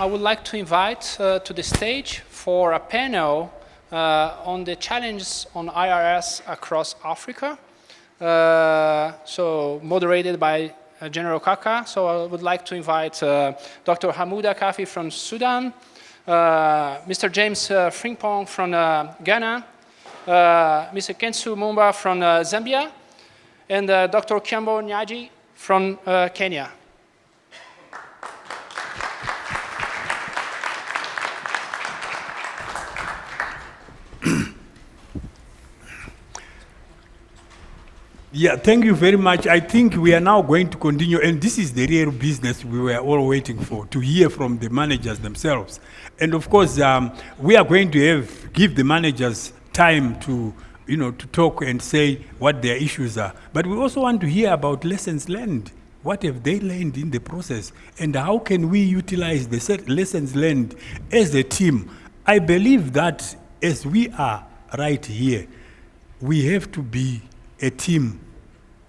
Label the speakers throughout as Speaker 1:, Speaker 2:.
Speaker 1: I would like to invite to the stage for a panel on the challenges on IRS across Africa. So moderated by General Kaka. So I would like to invite Dr. Hamouda Kafi from Sudan, Mr. James Frimpong from Ghana, Mr. Kensu Mumba from Zambia, and Dr. Kiambo Nyaji from Kenya.
Speaker 2: Yeah, thank you very much. I think we are now going to continue, and this is the real business we were all waiting for, to hear from the managers themselves. And of course, we are going to give the managers time to, to talk and say what their issues are. But we also want to hear about lessons learned. What have they learned in the process? And how can we utilize the lessons learned as a team? I believe that as we are right here, we have to be a team.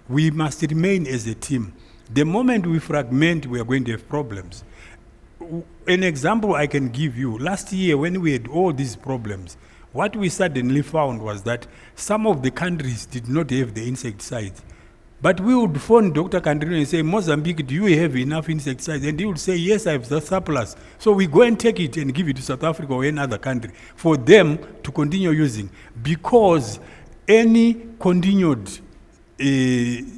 Speaker 2: We must remain as a team. The moment we fragment, we are going to have problems. An example I can give you, last year when we had all these problems, what we suddenly found was that some of the countries did not have the insecticides. But we would phone Dr. Kandrino and say, Mozambique, do you have enough insecticides? And he would say, yes, I have the surplus. So we go and take it and give it to South Africa or any other country for them to continue using, because any continued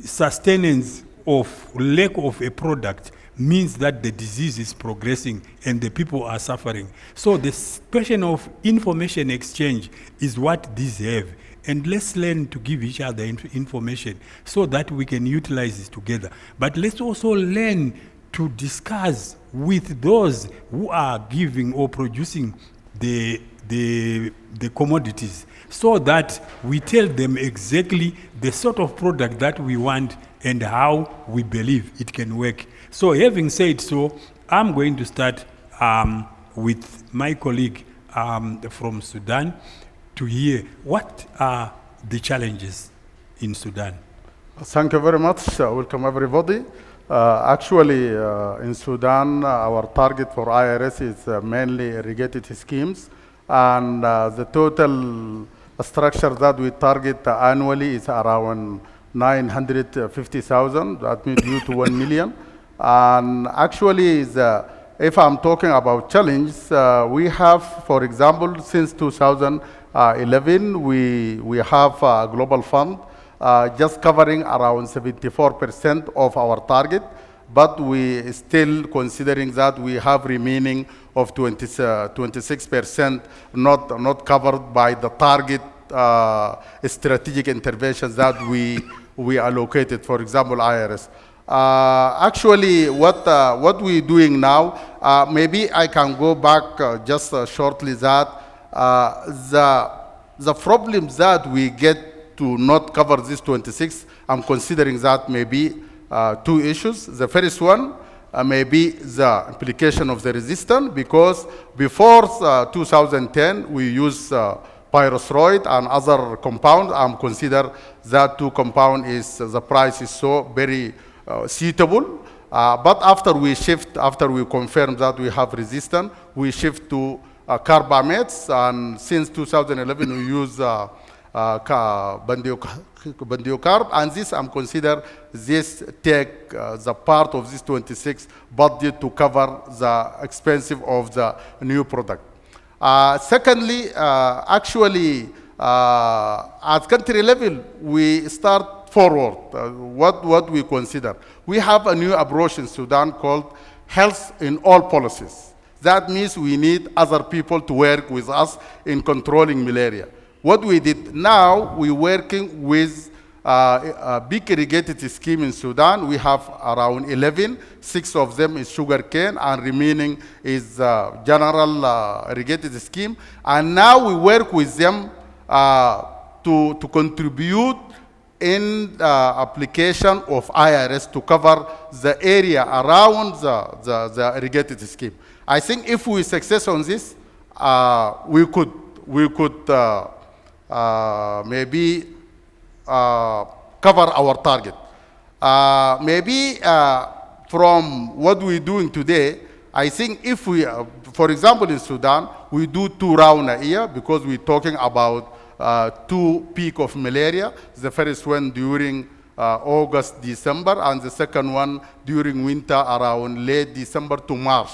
Speaker 2: sustenance of lack of a product means that the disease is progressing and the people are suffering. So the question of information exchange is what these have. And let's learn to give each other information so that we can utilize it together. But let's also learn to discuss with those who are giving or producing the commodities, so that we tell them exactly the sort of product that we want and how we believe it can work. So having said so, I'm going to start with my colleague from Sudan to hear what are the challenges in Sudan.
Speaker 3: Thank you very much. Welcome everybody. Actually, in Sudan, our target for IRS is mainly irrigated schemes. And the total structure that we target annually is around 950,000. That means due to 1 million. And actually, if I'm talking about challenges, we have, for example, since 2011, we have a global fund just covering around 74% of our target. But we still considering that we have remaining of 26% not covered by the target strategic interventions that we allocated, for example, IRS. Actually, what we're doing now, maybe I can go back just shortly that the problems that we get to not cover this 26, I'm considering that maybe two issues. The first one may be the implication of the resistance, because before 2010 we used pyrethroid and other compounds. I'm consider that two compound is the price is so very suitable. But after we confirm that we have resistance, we shift to carbamates, and since 2011 we use Bandiocarb, and this I'm consider this take the part of this 26 budget to cover the expensive of the new product. Secondly, actually, at country level, we start forward. What we consider, we have a new approach in Sudan called health in all policies. That means we need other people to work with us in controlling malaria. What we did now, we're working with a big irrigated scheme in Sudan. We have around 11, 6 of them is sugarcane, and remaining is general irrigated scheme. And now we work with them to contribute in the application of IRS to cover the area around the irrigated scheme. I think if we success on this, we could maybe cover our target. Maybe from what we're doing today, I think if we, for example, in Sudan, we do 2 rounds a year because we're talking about 2 peaks of malaria. The first one during August, December, and the second one during winter around late December to March.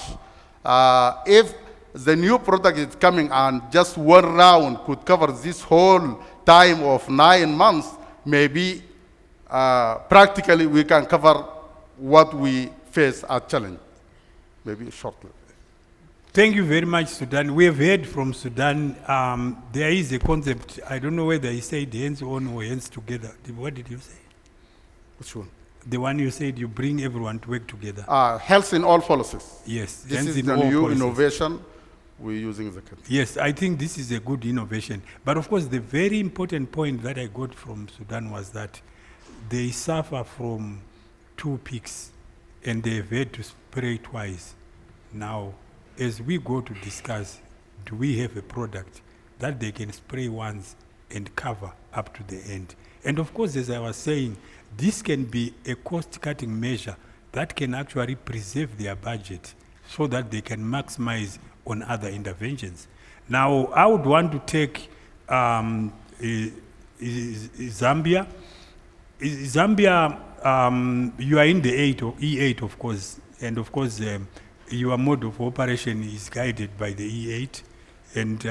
Speaker 3: If the new product is coming and just 1 round could cover this whole time of 9 months, maybe practically we can cover what we face as challenge, maybe shortly.
Speaker 2: Thank you very much, Sudan. We have heard from Sudan. There is a concept, I don't know whether he said hands on or hands together. What did you say?
Speaker 3: Which one?
Speaker 2: The one you said you bring everyone to work together.
Speaker 3: Health in all policies.
Speaker 2: Yes.
Speaker 3: This
Speaker 2: hands
Speaker 3: is
Speaker 2: in
Speaker 3: the
Speaker 2: all
Speaker 3: new
Speaker 2: policies.
Speaker 3: innovation we're using in the country.
Speaker 2: Yes, I think this is a good innovation. But of course, the very important point that I got from Sudan was that they suffer from 2 peaks and they've had to spray twice. Now, as we go to discuss, do we have a product that they can spray once and cover up to the end? And of course, as I was saying, this can be a cost-cutting measure that can actually preserve their budget so that they can maximize on other interventions. Now, I would want to take Zambia. Zambia, you are in the E8, of course, and of course, your mode of operation is guided by the E8. And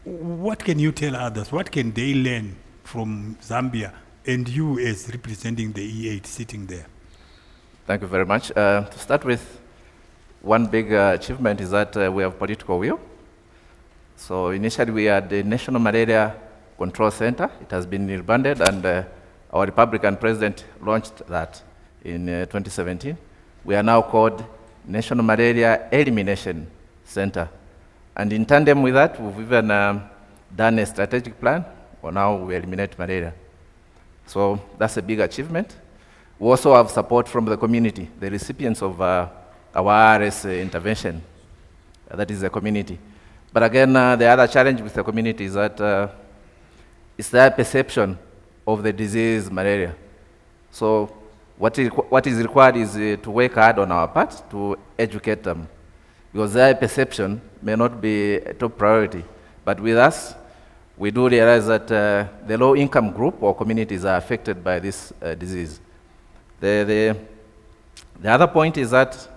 Speaker 2: what can you tell others? What can they learn from Zambia and you as representing the E8 sitting there?
Speaker 4: Thank you very much. To start with, one big achievement is that we have political will. So initially we had the National Malaria Control Center. It has been rebranded, and our Republican president launched that in 2017. We are now called National Malaria Elimination Center. And in tandem with that, we've even done a strategic plan on how we eliminate malaria. So that's a big achievement. We also have support from the community, the recipients of our IRS intervention. That is the community. But again, the other challenge with the community is that it's their perception of the disease malaria. So what is required is to work hard on our part to educate them, because their perception may not be a top priority. But with us, we do realize that the low-income group or communities are affected by this disease. The other point is that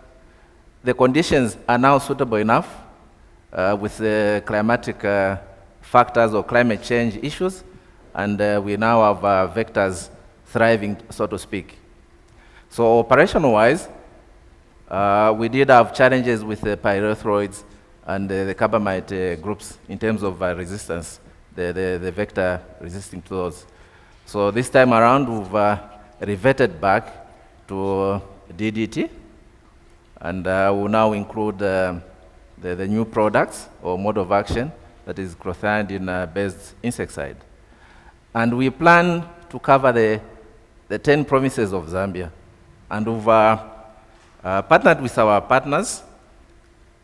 Speaker 4: the conditions are now suitable enough with the climatic factors or climate change issues, and we now have vectors thriving, so to speak. So operational-wise, we did have challenges with the pyrethroids and the carbamide groups in terms of resistance, the vector resisting to those. So this time around, we've reverted back to DDT, and we'll now include the new products or mode of action that is clothianidin-based insecticide. And we plan to cover the 10 provinces of Zambia. And we've partnered with our partners,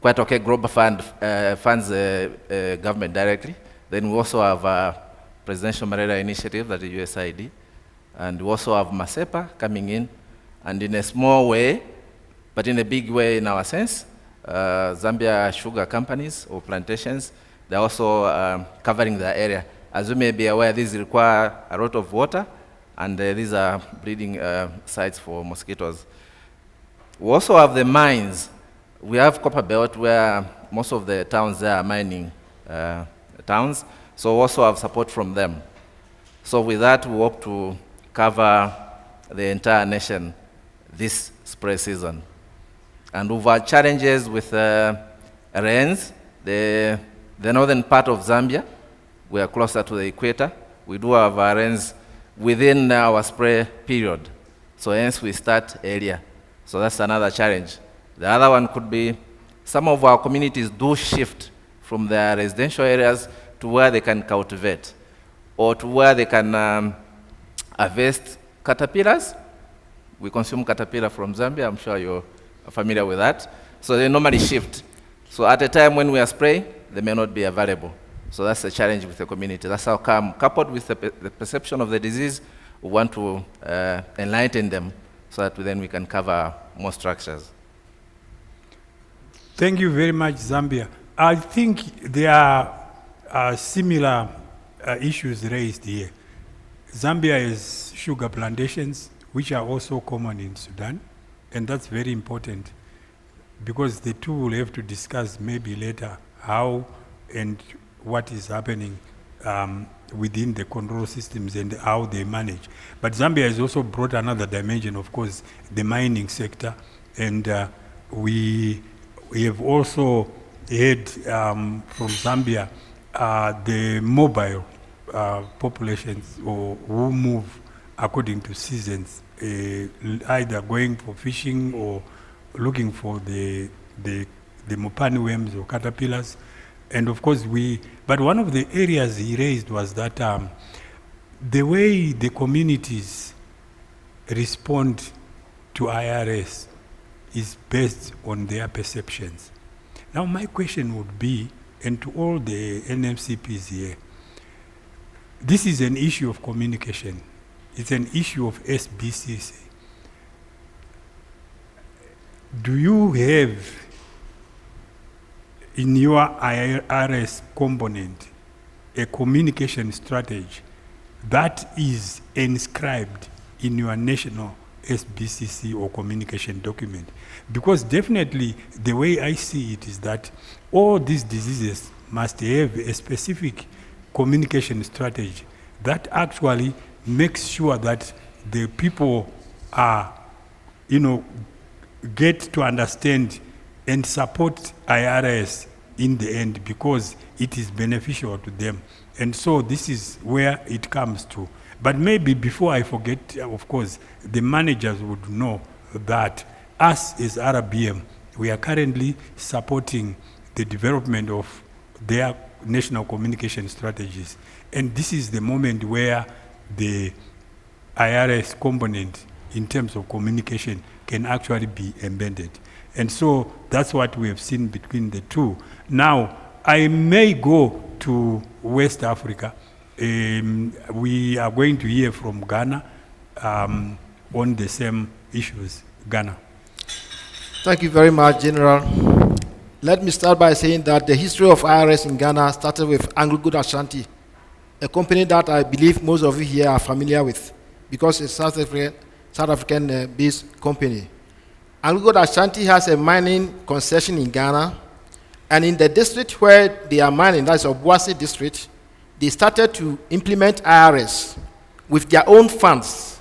Speaker 4: Quite OK Global funds government directly. Then we also have a Presidential Malaria Initiative, that is USAID. And we also have MASEPA coming in. And in a small way, but in a big way in our sense, Zambia sugar companies or plantations, they're also covering the area. As you may be aware, these require a lot of water, and these are breeding sites for mosquitoes. We also have the mines. We have Copper Belt, where most of the towns there are mining towns, so we also have support from them. So with that, we hope to cover the entire nation this spray season. And we've had challenges with rains. The northern part of Zambia, we are closer to the equator. We do have rains within our spray period. So hence we start earlier. So that's another challenge. The other one could be some of our communities do shift from their residential areas to where they can cultivate or to where they can harvest caterpillars. We consume caterpillar from Zambia. I'm sure you're familiar with that. So they normally shift. So at a time when we are spraying, they may not be available. So that's the challenge with the community. That's how come, coupled with the perception of the disease, we want to enlighten them so that then we can cover more structures.
Speaker 2: Thank you very much, Zambia. I think there are similar issues raised here. Zambia has sugar plantations, which are also common in Sudan, and that's very important because the two will have to discuss maybe later how and what is happening within the control systems and how they manage. But Zambia has also brought another dimension, of course, the mining sector, and we have also had from Zambia the mobile populations or who move according to seasons, either going for fishing or looking for the mopani worms or caterpillars. And of course but one of the areas he raised was that the way the communities respond to IRS is based on their perceptions. Now my question would be, and to all the NMCPs here, this is an issue of communication. It's an issue of SBCC. Do you have in your IRS component a communication strategy that is inscribed in your national SBCC or communication document? Because definitely the way I see it is that all these diseases must have a specific communication strategy that actually makes sure that the people are, get to understand and support IRS in the end because it is beneficial to them. And so this is where it comes to. But maybe before I forget, of course, the managers would know that us as RBM, we are currently supporting the development of their national communication strategies. And this is the moment where the IRS component in terms of communication can actually be embedded. And so that's what we have seen between the two. Now, I may go to West Africa. We are going to hear from Ghana on the same issues. Ghana.
Speaker 5: Thank you very much, General. Let me start by saying that the history of IRS in Ghana started with Anglo-Good Ashanti, a company that I believe most of you here are familiar with because it's a South African-based company. Anglo-Good Ashanti has a mining concession in Ghana, and in the district where they are mining, that's Obuasi district, they started to implement IRS with their own funds.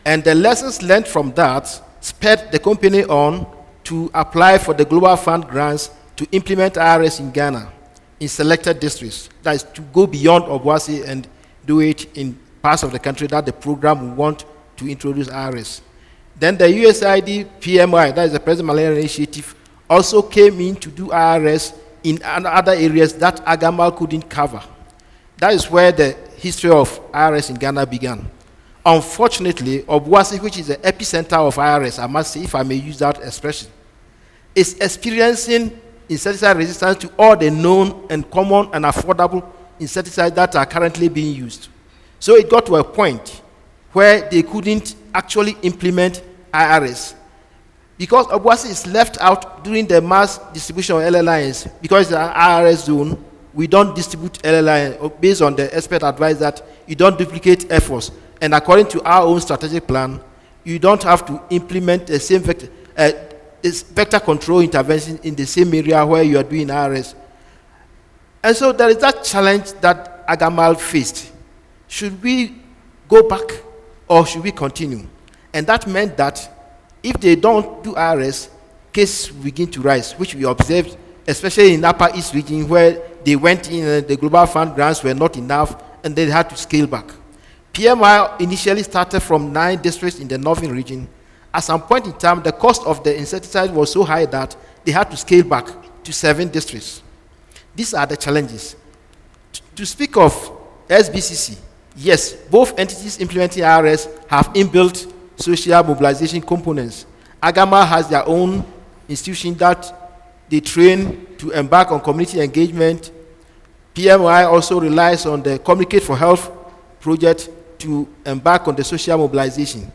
Speaker 5: And the lessons learned from that spurred the company on to apply for the Global Fund grants to implement IRS in Ghana in selected districts. That is to go beyond Obuasi and do it in parts of the country that the program want to introduce IRS. Then the USAID PMI, that is the President Malaria Initiative, also came in to do IRS in other areas that Agamal couldn't cover. That is where the history of IRS in Ghana began. Unfortunately, Obuasi, which is the epicenter of IRS, I must say, if I may use that expression, is experiencing insecticide resistance to all the known and common and affordable insecticides that are currently being used. So it got to a point where they couldn't actually implement IRS. Because Obuasi is left out during the mass distribution of LLIs, because it's an IRS zone, we don't distribute LLI based on the expert advice that you don't duplicate efforts. And according to our own strategic plan, you don't have to implement the same vector control intervention in the same area where you are doing IRS. And so there is that challenge that Agamal faced. Should we go back or should we continue? And that meant that if they don't do IRS, cases begin to rise, which we observed, especially in Upper East region where they went in, the Global Fund grants were not enough, and they had to scale back. PMI initially started from 9 districts in the northern region. At some point in time, the cost of the insecticide was so high that they had to scale back to 7 districts. These are the challenges. To speak of SBCC, yes, both entities implementing IRS have inbuilt social mobilization components. Agama has their own institution that they train to embark on community engagement. PMI also relies on the Communicate for Health project to embark on the social mobilization.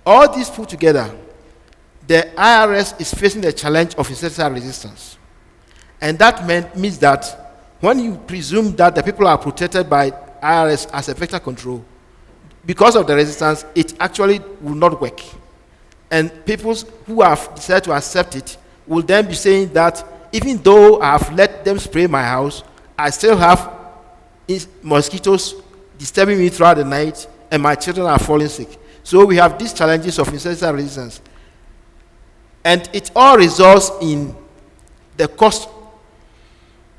Speaker 5: All these put together the IRS is facing the challenge of insecticide resistance. And that means that when you presume that the people are protected by IRS as a vector control, because of the resistance, it actually will not work. And people who have decided to accept it will then be saying that even though I have let them spray my house, I still have mosquitoes disturbing me throughout the night, and my children are falling sick. So we have these challenges of insecticide resistance. And it all results in the cost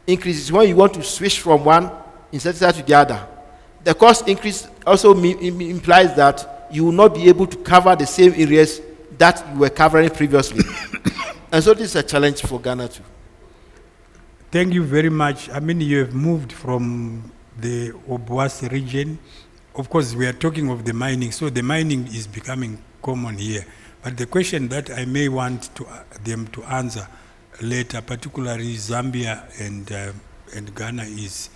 Speaker 5: increases when you want to switch from one insecticide to the other. The cost increase also implies that you will not be able to cover the same areas that you were covering previously. And so this is a challenge for Ghana too.
Speaker 2: Thank you very much. I mean, you have moved from the Obuasi region. Of course, we are talking of the mining, so the mining is becoming common here. But the question that I may want them to answer later, particularly Zambia and Ghana, is,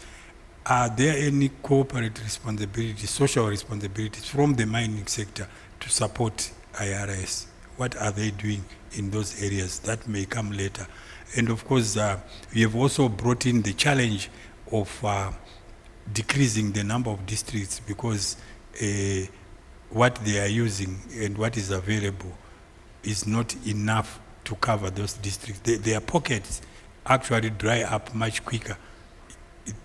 Speaker 2: are there any corporate responsibilities, social responsibilities from the mining sector to support IRS? What are they doing in those areas? That may come later. And of course, we have also brought in the challenge of decreasing the number of districts, because what they are using and what is available is not enough to cover those districts. Their pockets actually dry up much quicker,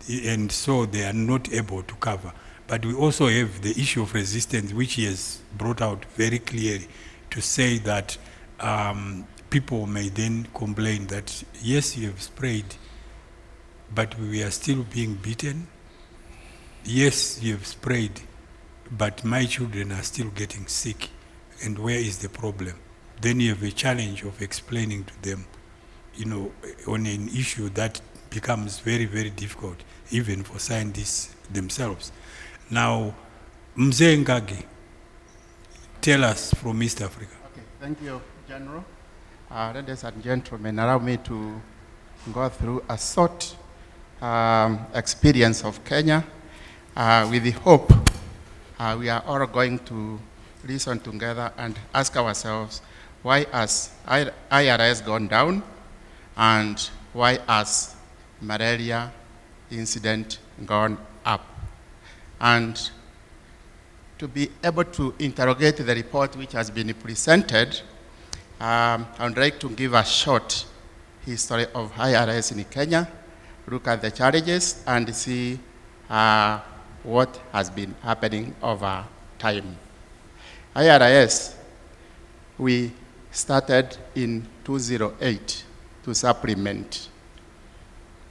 Speaker 2: and so they are not able to cover. But we also have the issue of resistance, which he has brought out very clearly, to say that people may then complain that, yes, you have sprayed, but we are still being beaten. Yes, you have sprayed, but my children are still getting sick. And where is the problem? Then you have a challenge of explaining to them, you know, on an issue that becomes very, very difficult, even for scientists themselves. Now, Mzee Ngagi, tell us from East Africa.
Speaker 6: Okay, thank you, General. Ladies and gentlemen, allow me to go through a short experience of Kenya with the hope we are all going to listen together and ask ourselves, why has IRS gone down, and why has malaria incident gone up? And to be able to interrogate the report which has been presented, I would like to give a short history of IRS in Kenya, look at the challenges, and see what has been happening over time. IRS, we started in 2008 to supplement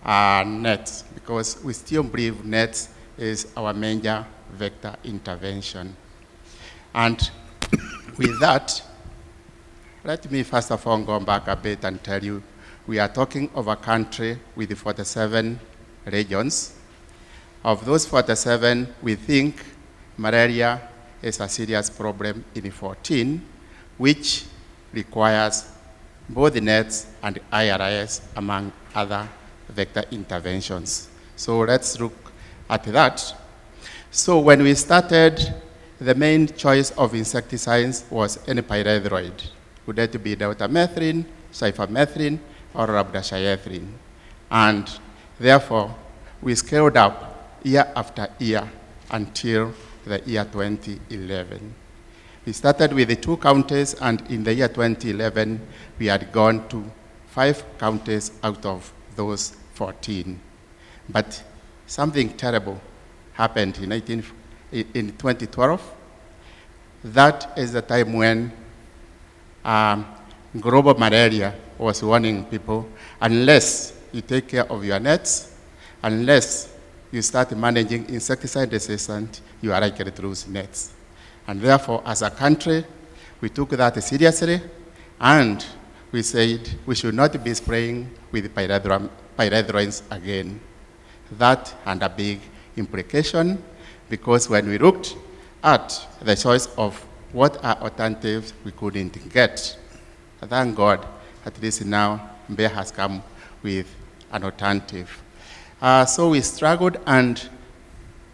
Speaker 6: nets, because we still believe nets is our major vector intervention. And with that, let me first of all go back a bit and tell you, we are talking of a country with 47 regions. Of those 47, we think malaria is a serious problem in 14, which requires both nets and IRS, among other vector interventions. So let's look at that. So when we started, the main choice of insecticides was N-pyrethroid. Would that be deltamethrin, cypermethrin, or rhabdasiethrin? And therefore, we scaled up year after year until the year 2011. We started with the 2 counties, and in the year 2011, we had gone to 5 counties out of those 14. But something terrible happened in 2012. That is the time when global malaria was warning people, unless you take care of your nets, unless you start managing insecticide resistance, you are likely to lose nets. And therefore, as a country, we took that seriously, and we said we should not be spraying with pyrethroids again. That had a big implication, because when we looked at the choice of what are alternatives, we couldn't get. Thank God, at least now, Mbeya has come with an alternative. So we struggled, and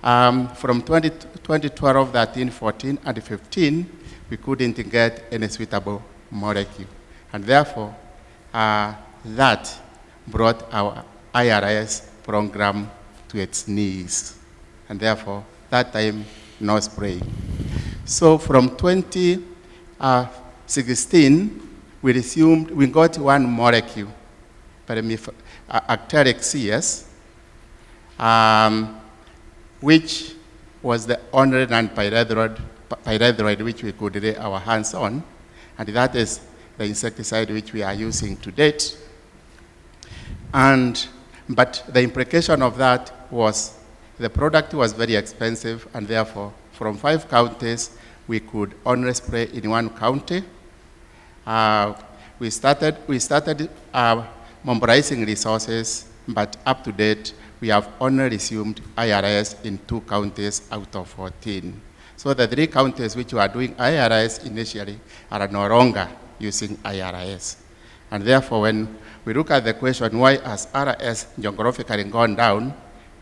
Speaker 6: from 2012, 13, 14, and 15, we couldn't get any suitable molecule. And therefore, that brought our IRS program to its knees. And therefore, that time, no spray. So from 2016, we got one molecule, acteric CS, which was the only non-pyrethroid which we could lay our hands on, and that is the insecticide which we are using to date. But the implication of that was the product was very expensive, and therefore, from 5 counties, we could only spray in 1 county. We started mobilizing resources, but up to date, we have only resumed IRS in 2 counties out of 14. So the 3 counties which were doing IRS initially are no longer using IRS. And therefore, when we look at the question, why has IRS geographically gone down,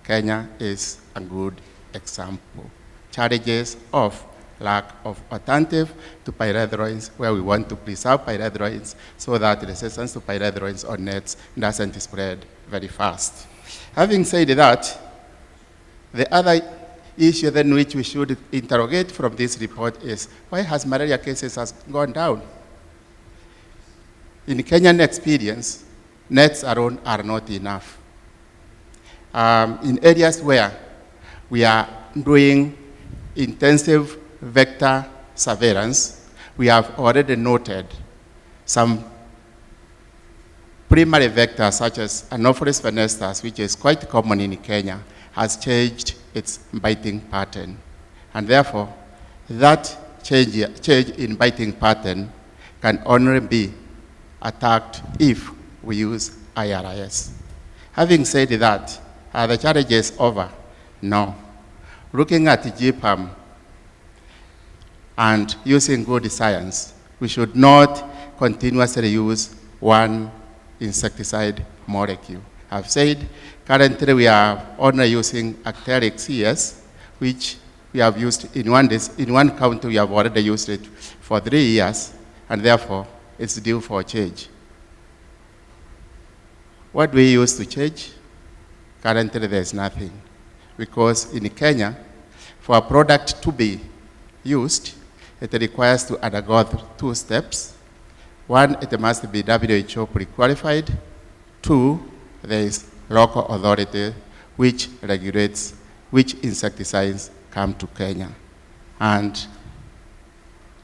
Speaker 6: Kenya is a good example. Challenges of lack of alternative to pyrethroids, where we want to preserve pyrethroids so that resistance to pyrethroids on nets doesn't spread very fast. Having said that, the other issue then which we should interrogate from this report is, why has malaria cases has gone down? In Kenyan experience, nets alone are not enough. In areas where we are doing intensive vector surveillance, we have already noted some primary vectors such as Anopheles venestus, which is quite common in Kenya, has changed its biting pattern. And therefore, that change in biting pattern can only be attacked if we use IRS. Having said that, are the challenges over? No. Looking at GPAM and using good science, we should not continuously use one insecticide molecule. I've said currently we are only using acteric CS, which we have used in one county. We have already used it for 3 years, and therefore it's due for change. What do we use to change? Currently there's nothing, because in Kenya, for a product to be used, it requires to undergo 2 steps. 1, it must be WHO pre-qualified. 2, there is local authority which regulates which insecticides come to Kenya. And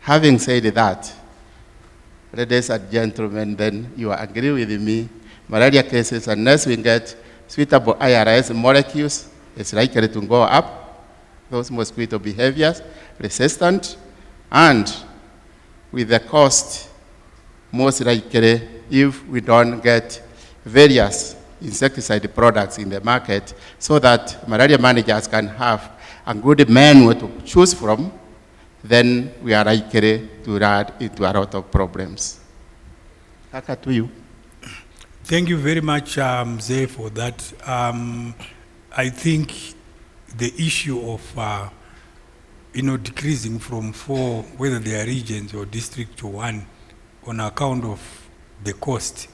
Speaker 6: having said that, ladies and gentlemen, then you agree with me, malaria cases, unless we get suitable IRS molecules, it's likely to go up. Those mosquito behaviors, resistant, and with the cost, most likely, if we don't get various insecticide products in the market so that malaria managers can have a good menu to choose from, then we are likely to run into a lot of problems. Kaka, to you.
Speaker 2: Thank you very much, Zay, for that. I think the issue of decreasing from 4, whether they are regions or district, to 1, on account of the cost,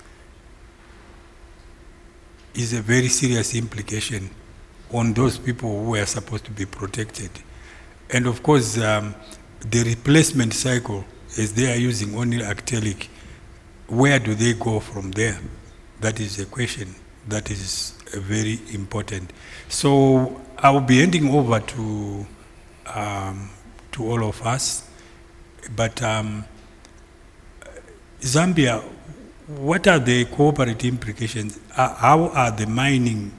Speaker 2: is a very serious implication on those people who are supposed to be protected. And of course, the replacement cycle, as they are using only actelic, where do they go from there? That is a question that is very important. So I will be handing over to all of us, but Zambia, what are the cooperative implications? How are the mining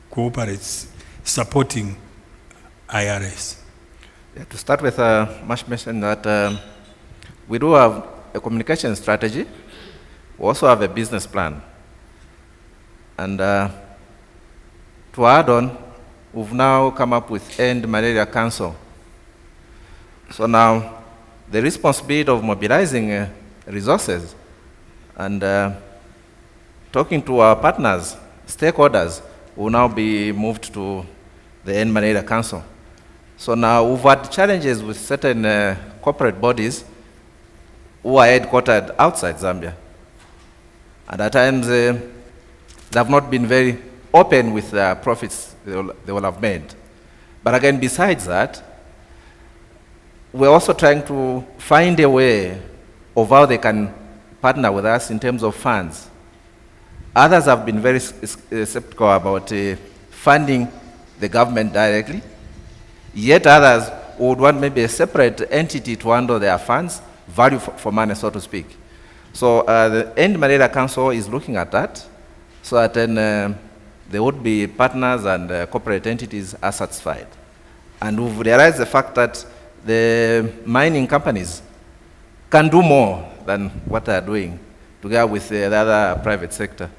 Speaker 2: cooperates supporting IRS?
Speaker 4: Yeah, to start with, Mash mentioned that we do have a communication strategy. We also have a business plan. And to add on, we've now come up with End Malaria Council. So now, the responsibility of mobilizing resources and talking to our partners, stakeholders, will now be moved to the End Malaria Council. So now we've had challenges with certain corporate bodies who are headquartered outside Zambia. And at times, they have not been very open with the profits they will have made. But again, besides that, we're also trying to find a way of how they can partner with us in terms of funds. Others have been very skeptical about funding the government directly, yet others would want maybe a separate entity to handle their funds, value for money, so to speak. So the End Malaria Council is looking at that, so that then there would be partners and corporate entities are satisfied. And we've realized the fact that the mining companies can do more than what they are doing together with the other private sector.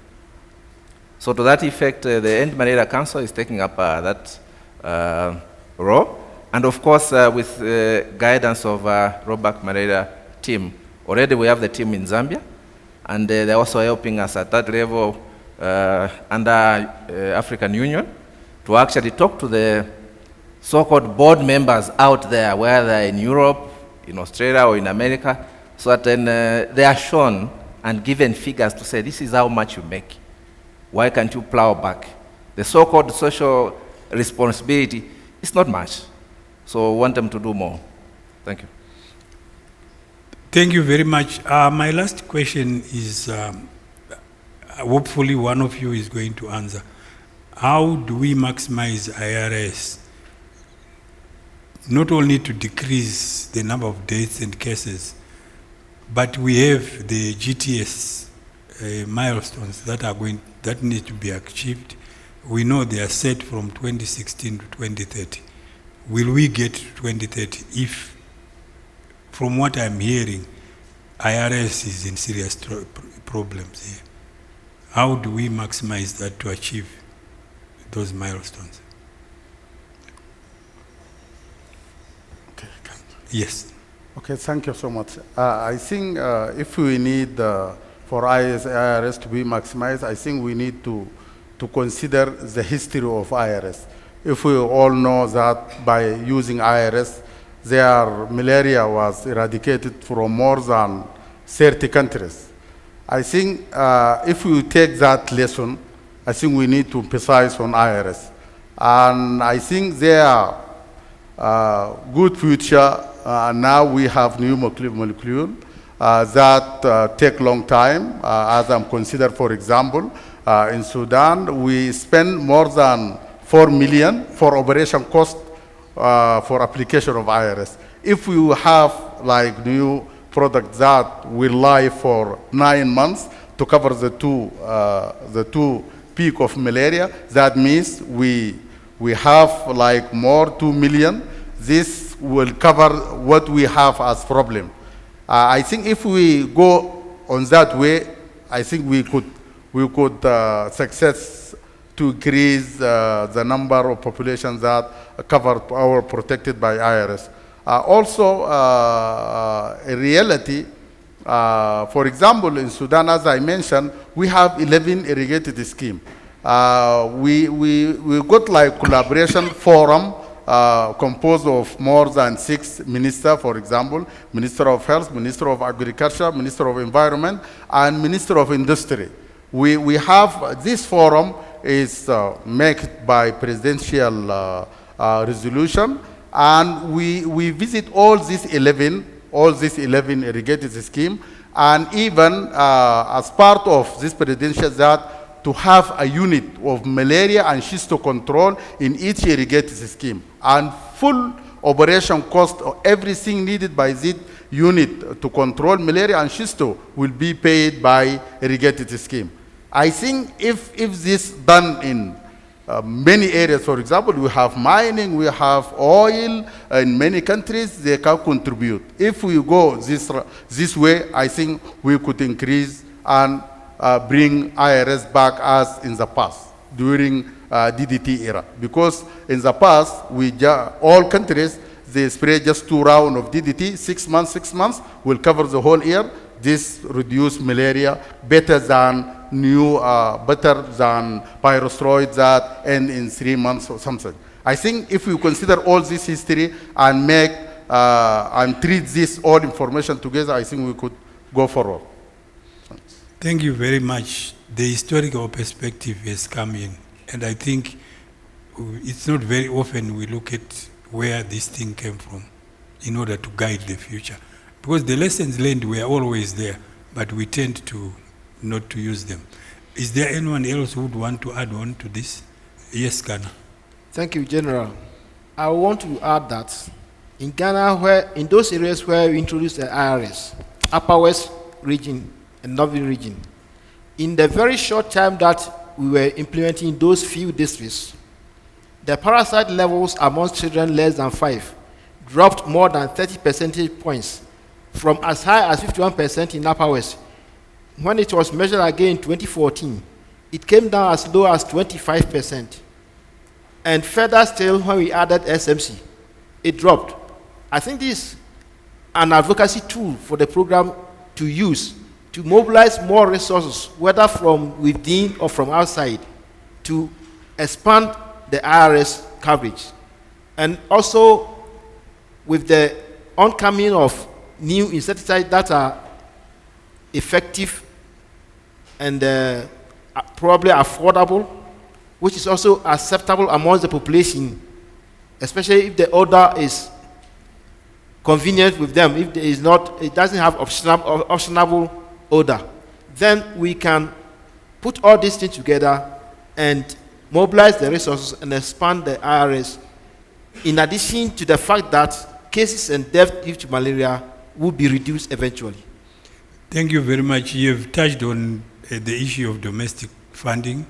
Speaker 4: So to that effect, the End Malaria Council is taking up that role. And of course, with the guidance of Roback Malaria team, already we have the team in Zambia, and they're also helping us at that level under African Union to actually talk to the so-called board members out there, whether they're in Europe, in Australia, or in America, so that then they are shown and given figures to say, this is how much you make. Why can't you plow back? The so-called social responsibility is not much. So we want them to do more. Thank you.
Speaker 2: Thank you very much. My last question is, hopefully one of you is going to answer. How do we maximize IRS, not only to decrease the number of deaths and cases, but we have the GTS milestones that need to be achieved. We know they are set from 2016 to 2030. Will we get to 2030 if, from what I'm hearing, IRS is in serious problems here? How do we maximize that to achieve those milestones?
Speaker 3: Okay.
Speaker 2: Yes.
Speaker 3: Okay, thank you so much. I think if we need for IRS to be maximized, I think we need to consider the history of IRS. If we all know that by using IRS, their malaria was eradicated from more than 30 countries. I think if we take that lesson, I think we need to emphasize on IRS. And I think there are good future. Now we have new molecule that take long time, as I'm considered, for example, in Sudan, we spend more than 4 million for operation cost for application of IRS. If we have like new product that will lie for 9 months to cover the two peak of malaria, that means we have like more 2 million. This will cover what we have as problem. I think if we go on that way, I think we could success to increase the number of populations that covered or protected by IRS. Also, in reality, for example, in Sudan, as I mentioned, we have 11 irrigated schemes. We got like collaboration forum composed of more than 6 ministers, for example, Minister of Health, Minister of Agriculture, Minister of Environment, and Minister of Industry. We have this forum is made by presidential resolution, and we visit all these 11 irrigated schemes, and even as part of this presidential that to have a unit of malaria and schisto control in each irrigated scheme, and full operation cost of everything needed by this unit to control malaria and schisto will be paid by irrigated scheme. I think if this done in many areas, for example, we have mining, we have oil in many countries, they can contribute. If we go this way, I think we could increase and bring IRS back as in the past during DDT era. Because in the past, all countries, they spray just 2 rounds of DDT, 6 months, will cover the whole year. This reduce malaria better than better than pyrosteroids that end in 3 months or something. I think if we consider all this history and make and treat this all information together, I think we could go forward.
Speaker 2: Thank you very much. The historical perspective has come in, and I think it's not very often we look at where this thing came from in order to guide the future. Because the lessons learned were always there, but we tend to not to use them. Is there anyone else who would want to add on to this? Yes, Ghana.
Speaker 5: Thank you, General. I want to add that in Ghana, in those areas where we introduced the IRS, Upper West region and Northern region, in the very short time that we were implementing those few districts, the parasite levels amongst children less than 5 dropped more than 30 percentage points, from as high as 51% in Upper West. When it was measured again in 2014, it came down as low as 25%. And further still, when we added SMC, it dropped. I think this is an advocacy tool for the program to use to mobilize more resources, whether from within or from outside, to expand the IRS coverage. And also, with the oncoming of new insecticides that are effective and probably affordable, which is also acceptable amongst the population, especially if the odor is convenient with them, if there is not, it doesn't have optionable odor, then we can put all these things together and mobilize the resources and expand the IRS, in addition to the fact that cases and deaths due to malaria will be reduced eventually.
Speaker 2: Thank you very much. You've touched on the issue of domestic funding,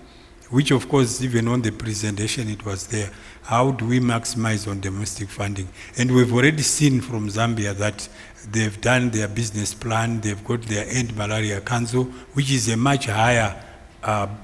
Speaker 2: which of course, even on the presentation, it was there. How do we maximize on domestic funding? And we've already seen from Zambia that they've done their business plan, they've got their End Malaria Council, which is a much higher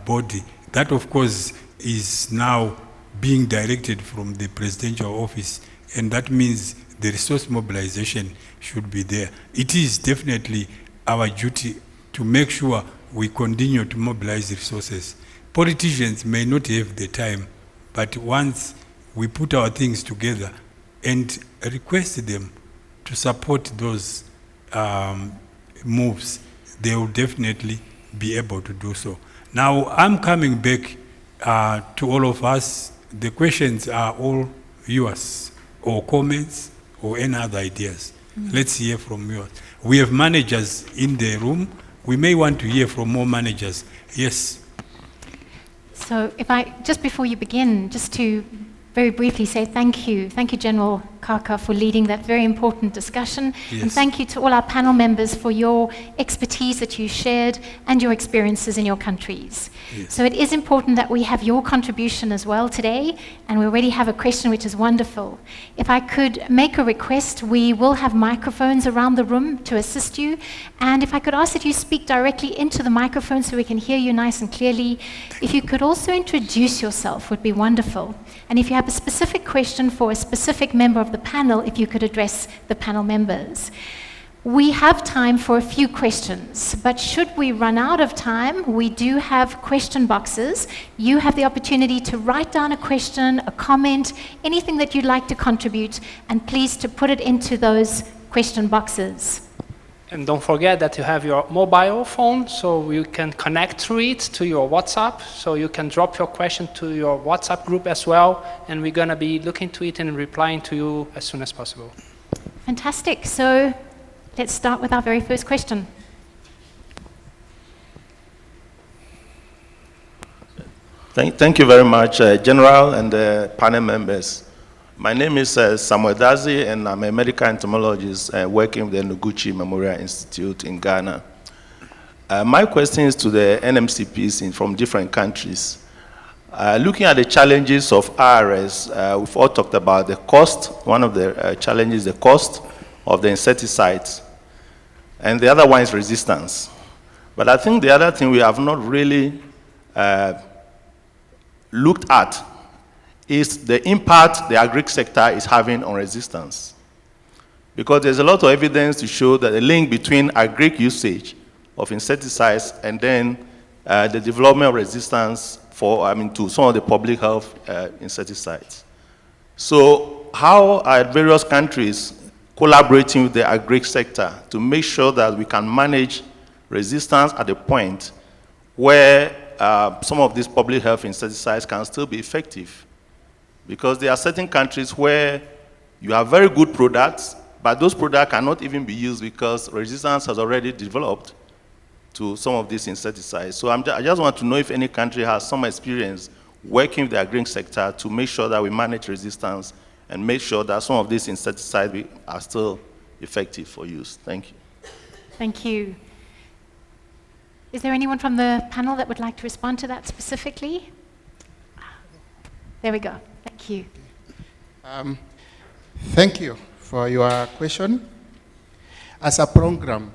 Speaker 2: body. That, of course, is now being directed from the presidential office, and that means the resource mobilization should be there. It is definitely our duty to make sure we continue to mobilize resources. Politicians may not have the time, but once we put our things together and request them to support those moves, they will definitely be able to do so. Now, I'm coming back to all of us. The questions are all yours, or comments, or any other ideas. Let's hear from yours. We have managers in the room. We may want to hear from more managers. Yes.
Speaker 7: So if I, just before you begin, just to very briefly say thank you. Thank you, General Kaka, for leading that very important discussion.
Speaker 2: Yes.
Speaker 7: And thank you to all our panel members for your expertise that you shared and your experiences in your countries.
Speaker 2: Yes.
Speaker 7: So it is important that we have your contribution as well today, and we already have a question which is wonderful. If I could make a request, we will have microphones around the room to assist you, and if I could ask that you speak directly into the microphone so we can hear you nice and clearly. If you could also introduce yourself, would be wonderful. And if you have a specific question for a specific member of the panel, if you could address the panel members. We have time for a few questions, but should we run out of time, we do have question boxes. You have the opportunity to write down a question, a comment, anything that you'd like to contribute, and please to put it into those question boxes.
Speaker 1: And don't forget that you have your mobile phone, so you can connect through it to your WhatsApp, so you can drop your question to your WhatsApp group as well, and we're going to be looking to it and replying to you as soon as possible.
Speaker 7: Fantastic. So let's start with our very first question.
Speaker 8: Thank you very much, General and panel members. My name is Samuel Dazi, and I'm a medical entomologist working with the Noguchi Memorial Institute in Ghana. My question is to the NMCPs from different countries. Looking at the challenges of IRS, we've all talked about the cost. One of the challenges is the cost of the insecticides, and the other one is resistance. But I think the other thing we have not really looked at is the impact the agric sector is having on resistance. Because there's a lot of evidence to show that the link between agric usage of insecticides and then the development of resistance to some of the public health insecticides. So how are various countries collaborating with the agri sector to make sure that we can manage resistance at a point where some of these public health insecticides can still be effective. Because there are certain countries where you have very good products, but those products cannot even be used because resistance has already developed to some of these insecticides. So I just want to know if any country has some experience working with the agri sector to make sure that we manage resistance and make sure that some of these insecticides are still effective for use. Thank you.
Speaker 7: Thank you. Is there anyone from the panel that would like to respond to that specifically? There we go. Thank you.
Speaker 6: Thank you for your question. As a program,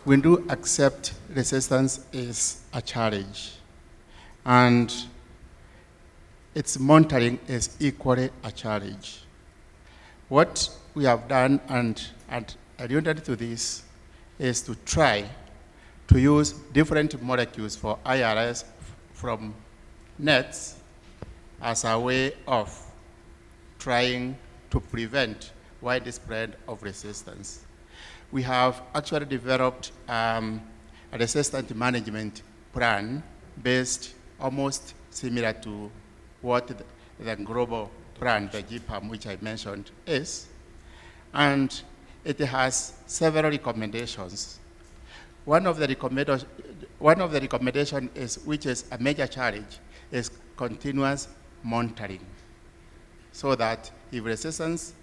Speaker 6: we do accept resistance is a challenge, and its monitoring is equally a challenge. What we have done, and alluded to this, is to try to use different molecules for IRS from nets as a way of trying to prevent widespread of resistance. We have actually developed a resistance management plan based almost similar to what the global plan, the GPAM, which I mentioned, is. And it has several recommendations. One of the recommendations is, which is a major challenge, is continuous monitoring, so that if resistance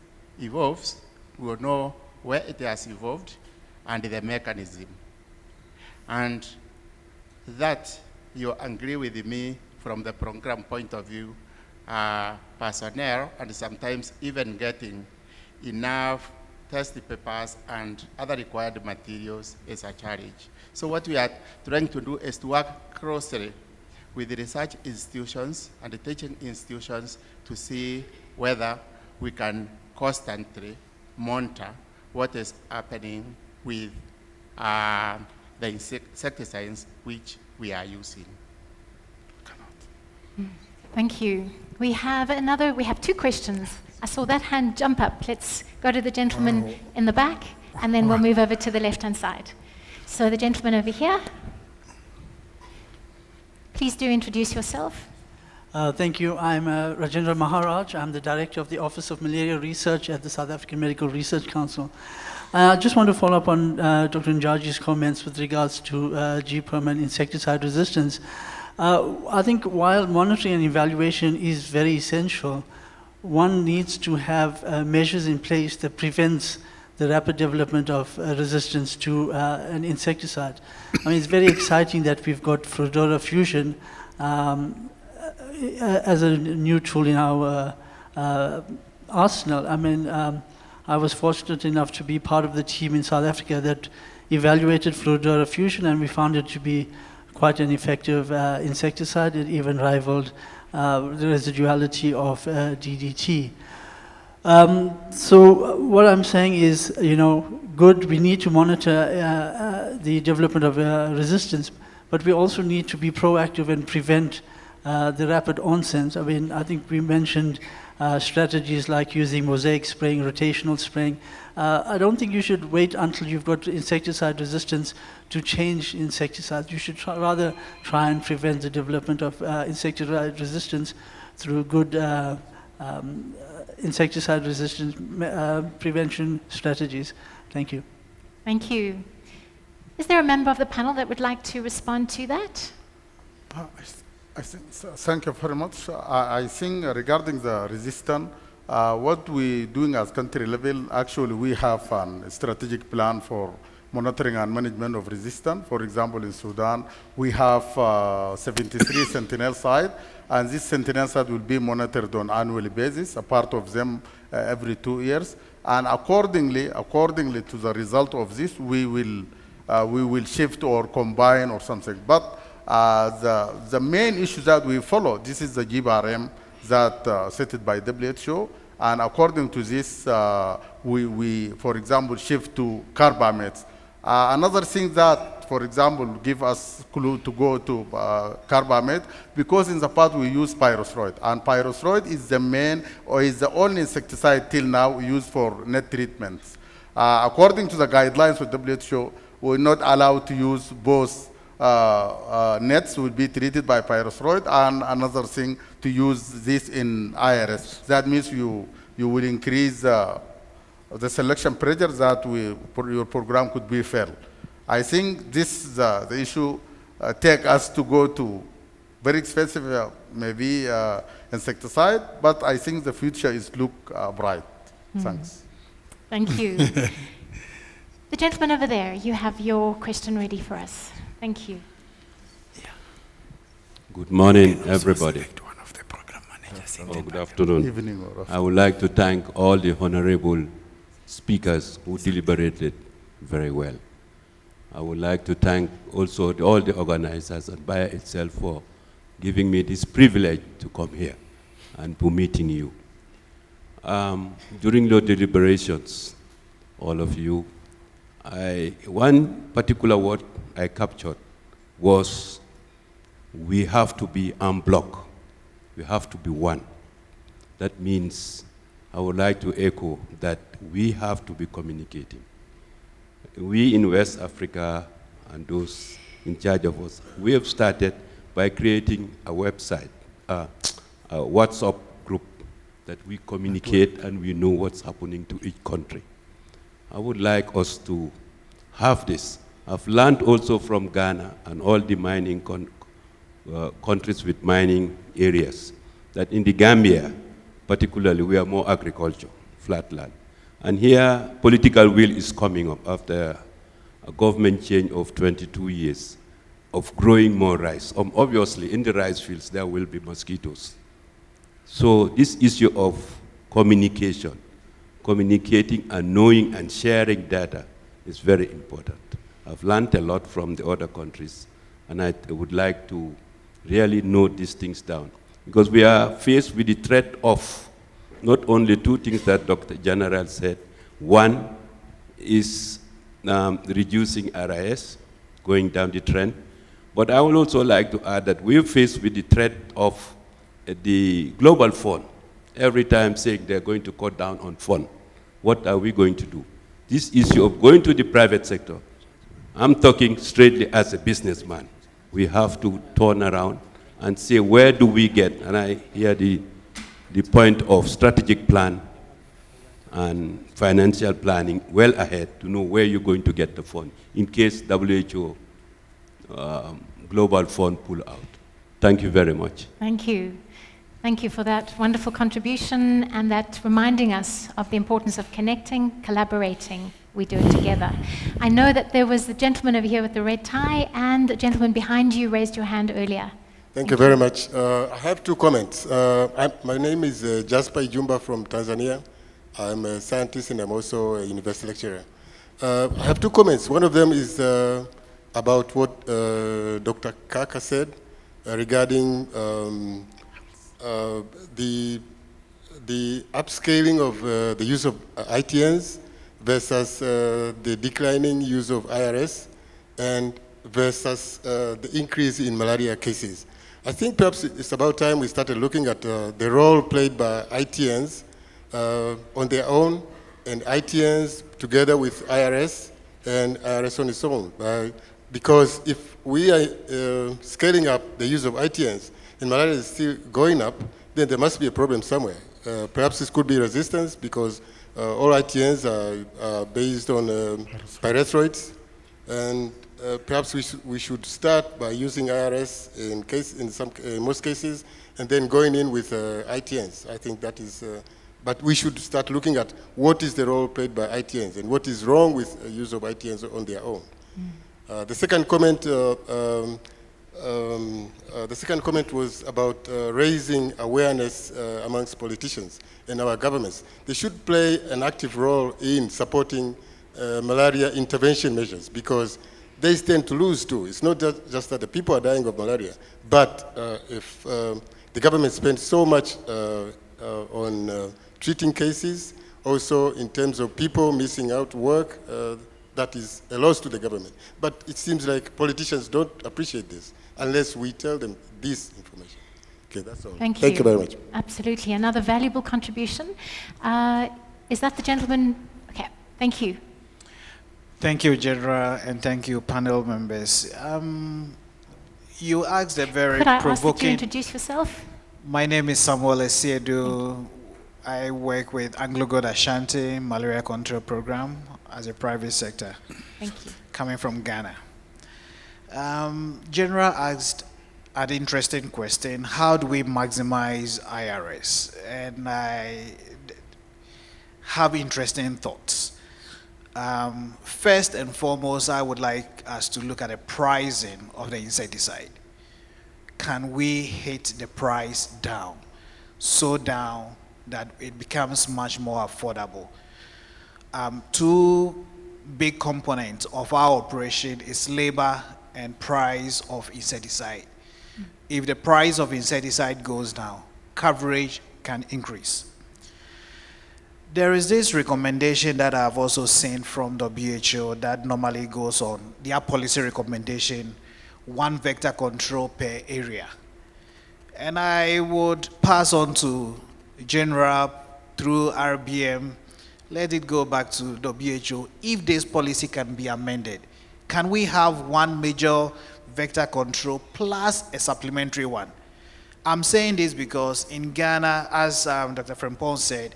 Speaker 6: evolves, we will know where it has evolved and the mechanism. And that, you agree with me from the program point of view, personnel, and sometimes even getting enough test papers and other required materials is a challenge. So what we are trying to do is to work closely with the research institutions and the teaching institutions to see whether we can constantly monitor what is happening with the insecticides which we are using.
Speaker 7: Thank you. We have two questions. I saw that hand jump up. Let's go to the gentleman in the back, and then we'll move over to the left-hand side. So the gentleman over here. Please do introduce yourself.
Speaker 9: Thank you. I'm Rajendra Maharaj. I'm the Director of the Office of Malaria Research at the South African Medical Research Council. I just want to follow up on Dr. Njaji's comments with regards to GPRM and insecticide resistance. I think while monitoring and evaluation is very essential, one needs to have measures in place that prevents the rapid development of resistance to an insecticide. I mean, it's very exciting that we've got Fludora Fusion as a new tool in our arsenal. I mean, I was fortunate enough to be part of the team in South Africa that evaluated Fludora Fusion, and we found it to be quite an effective insecticide. It even rivaled the residuality of DDT. So what I'm saying is, good, we need to monitor the development of resistance, but we also need to be proactive and prevent the rapid onset. I mean, I think we mentioned strategies like using mosaic spraying, rotational spraying. I don't think you should wait until you've got insecticide resistance to change insecticides. You should rather try and prevent the development of insecticide resistance through good insecticide resistance prevention strategies. Thank you.
Speaker 7: Thank you. Is there a member of the panel that would like to respond to that?
Speaker 3: Thank you very much. I think regarding the resistance, what we're doing as country level, actually we have a strategic plan for monitoring and management of resistance. For example, in Sudan, we have 73 sentinel sites, and this sentinel site will be monitored on an annual basis, a part of them every 2 years. And accordingly to the result of this, we will shift or combine or something. But the main issue that we follow, this is the GBRM that set by WHO, and according to this, we for example, shift to carbamates. Another thing that for example, give us clue to go to carbamate, because in the past we use pyrethroid, and pyrethroid is the main or is the only insecticide till now used for net treatments. According to the guidelines of WHO, we're not allowed to use both nets will be treated by pyrethroid, and another thing to use this in IRS. That means you will increase the selection pressure that your program could be failed. I think this is the issue take us to go to very expensive, maybe insecticide, but I think the future is look bright. Thanks.
Speaker 7: Thank you. The gentleman over there, you have your question ready for us. Thank you.
Speaker 10: Good morning, everybody. Oh, good afternoon.
Speaker 3: Evening or
Speaker 10: I would like to thank all the honorable speakers who deliberated very well. I would like to thank also all the organizers and Bayer itself for giving me this privilege to come here and to meeting you. During the deliberations, all of you, one particular word I captured was, we have to be en bloc. We have to be one. That means I would like to echo that we have to be communicating. We in West Africa and those in charge of us, we have started by creating a website, a WhatsApp group that we communicate and we know what's happening to each country. I would like us to have this. I've learned also from Ghana and all the mining countries with mining areas, that in the Gambia, particularly, we are more agriculture, flat land. And here, political will is coming up after a government change of 22 years of growing more rice. Obviously, in the rice fields, there will be mosquitoes. So this issue of communication, communicating and knowing and sharing data is very important. I've learned a lot from the other countries, and I would like to really note these things down, because we are faced with the threat of not only two things that Dr. General said. One is reducing IRS, going down the trend. But I would also like to add that we're faced with the threat of the global fund. Every time saying they're going to cut down on fund. What are we going to do? This issue of going to the private sector, I'm talking straightly as a businessman. We have to turn around and say, where do we get? And I hear the point of strategic plan and financial planning well ahead to know where you're going to get the fund in case WHO Global Fund pull out. Thank you very much.
Speaker 7: Thank you. Thank you for that wonderful contribution and that reminding us of the importance of connecting, collaborating. We do it together. I know that there was the gentleman over here with the red tie and the gentleman behind you raised your hand earlier.
Speaker 11: Thank you very much. I have two comments. My name is Jasper Ijumba from Tanzania. I'm a scientist and I'm also a university lecturer. I have two comments. One of them is about what Dr. Kaka said regarding the upscaling of the use of ITNs versus the declining use of IRS and versus the increase in malaria cases. I think perhaps it's about time we started looking at the role played by ITNs on their own and ITNs together with IRS and IRS on its own. Because if we are scaling up the use of ITNs and malaria is still going up, then there must be a problem somewhere. Perhaps this could be resistance because all ITNs are based on pyrethroids, and perhaps we should start by using IRS in most cases, and then going in with ITNs. I think that is, but we should start looking at what is the role played by ITNs and what is wrong with use of ITNs on their own. The second comment was about raising awareness amongst politicians and our governments. They should play an active role in supporting malaria intervention measures because they stand to lose too. It's not just that the people are dying of malaria, but if the government spends so much on treating cases, also in terms of people missing out work, that is a loss to the government. But it seems like politicians don't appreciate this unless we tell them this information. Okay, that's all.
Speaker 7: Thank you.
Speaker 11: Thank you very much.
Speaker 7: Absolutely. Another valuable contribution. Is that the gentleman? Okay, thank you.
Speaker 12: Thank you, General, and thank you, panel members. You asked a very
Speaker 7: Could I ask that you
Speaker 12: provoking...
Speaker 7: introduce yourself?
Speaker 12: My name is Samuel Esiedu. I work with Anglo-God Ashanti Malaria Control Program as a private sector.
Speaker 7: Thank you.
Speaker 12: Coming from Ghana. General asked an interesting question: how do we maximize IRS? And I have interesting thoughts. First and foremost, I would like us to look at the pricing of the insecticide. Can we hit the price down, so down that it becomes much more affordable? Two big components of our operation is labor and price of insecticide. If the price of insecticide goes down, coverage can increase. There is this recommendation that I've also seen from WHO that normally goes on, their policy recommendation, 1 vector control per area. And I would pass on to General through RBM, let it go back to WHO. If this policy can be amended, can we have 1 major vector control plus a supplementary one? I'm saying this because in Ghana, as Dr. Frimpong said,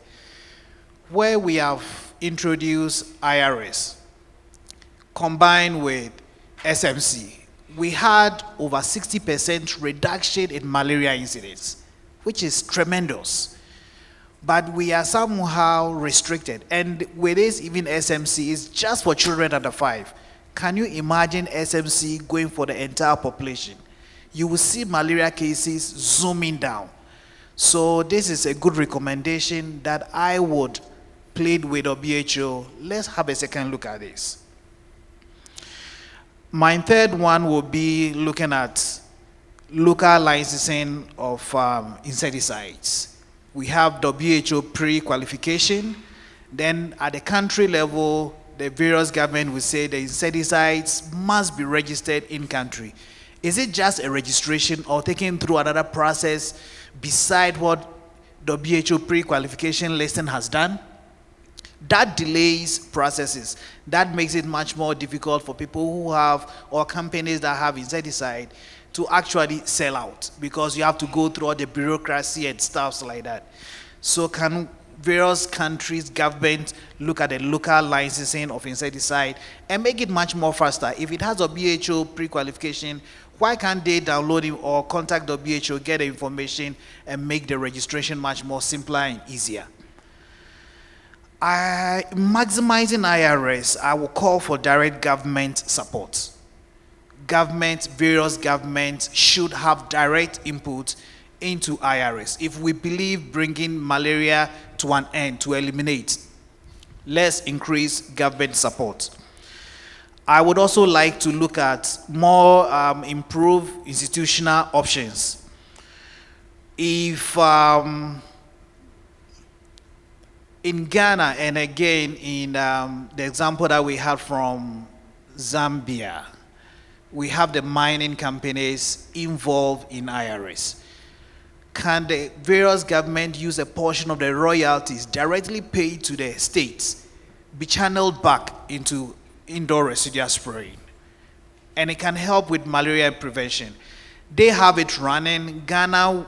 Speaker 12: where we have introduced IRS combined with SMC, we had over 60% reduction in malaria incidents, which is tremendous. But we are somehow restricted. And with this, even SMC is just for children under 5. Can you imagine SMC going for the entire population? You will see malaria cases zooming down. So this is a good recommendation that I would plead with WHO. Let's have a second look at this. My third one will be looking at local licensing of insecticides. We have WHO pre-qualification. Then at the country level, the various government will say the insecticides must be registered in country. Is it just a registration or taken through another process beside what WHO pre-qualification listing has done? That delays processes. That makes it much more difficult for people who have, or companies that have insecticide to actually sell out, because you have to go through all the bureaucracy and stuff like that. So can various countries' government look at the local licensing of insecticide and make it much more faster? If it has a WHO pre-qualification, why can't they download it or contact the WHO, get the information, and make the registration much more simpler and easier? Maximizing IRS, I will call for direct government support. Various governments should have direct input into IRS. If we believe bringing malaria to an end, to eliminate, let's increase government support. I would also like to look at more improved institutional options. If in Ghana, and again in the example that we had from Zambia, we have the mining companies involved in IRS. Can the various government use a portion of the royalties directly paid to the states be channeled back into indoor residual spraying? And it can help with malaria prevention. They have it running. Ghana,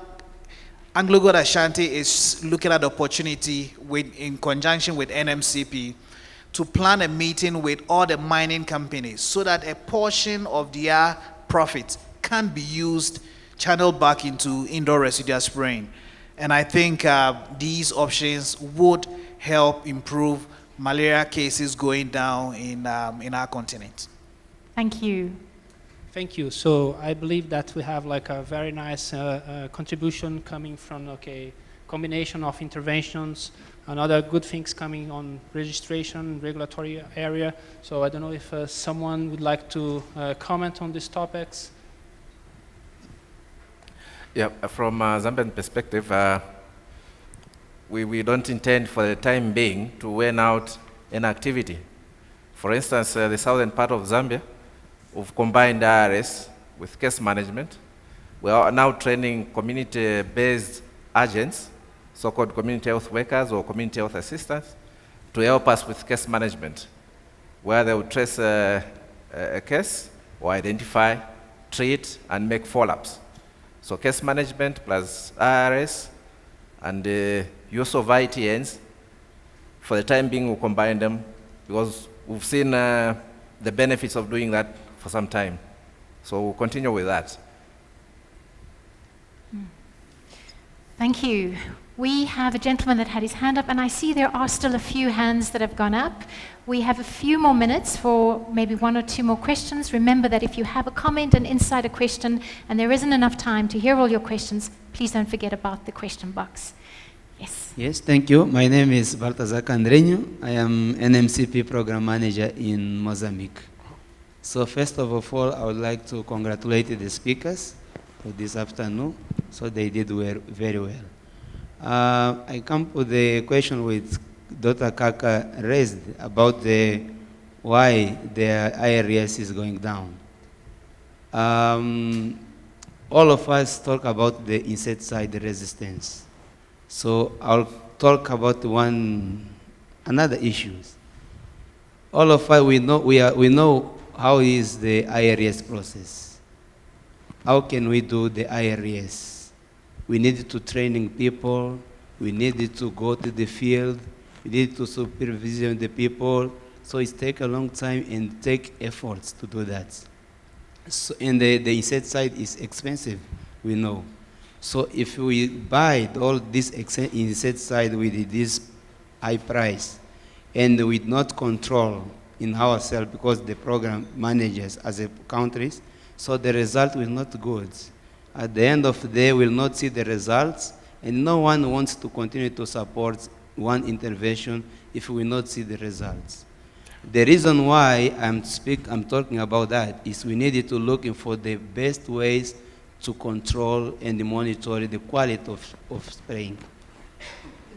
Speaker 12: Anglo-God Ashanti is looking at the opportunity in conjunction with NMCP to plan a meeting with all the mining companies so that a portion of their profits can be used, channeled back into indoor residual spraying. And I think these options would help improve malaria cases going down in our continent.
Speaker 7: Thank you.
Speaker 1: Thank you. So I believe that we have like a very nice contribution coming from combination of interventions and other good things coming on registration, regulatory area. So I don't know if someone would like to comment on these topics.
Speaker 4: Yeah, from a Zambian perspective, we don't intend for the time being to wane out an activity. For instance, the southern part of Zambia, we've combined IRS with case management. We are now training community-based agents, so-called community health workers or community health assistants, to help us with case management, where they will trace a case or identify, treat, and make follow-ups. So case management plus IRS and use of ITNs, for the time being we'll combine them because we've seen the benefits of doing that for some time. So we'll continue with that.
Speaker 7: Thank you. We have a gentleman that had his hand up, and I see there are still a few hands that have gone up. We have a few more minutes for maybe one or two more questions. Remember that if you have a comment, an insider question, and there isn't enough time to hear all your questions, please don't forget about the question box. Yes.
Speaker 13: Yes, thank you. My name is Baltazar Candreño. I am NMCP Program Manager in Mozambique. So first of all, I would like to congratulate the speakers for this afternoon. So they did very well. I come with the question with Dr. Kaka raised about why the IRS is going down. All of us talk about the insecticide resistance. So I'll talk about another issues. All of us we know how is the IRS process. How can we do the IRS? We need to training people. We need to go to the field. We need to supervise the people. So it takes a long time and take efforts to do that. So, and the insecticide is expensive, we know. So if we buy all this insecticide with this high price, and with not control in ourselves because the program managers as a countries, so the result will not good. At the end of the day, we'll not see the results, and no one wants to continue to support one intervention if we not see the results. The reason why I'm talking about that is we needed to look for the best ways to control and monitor the quality of spraying.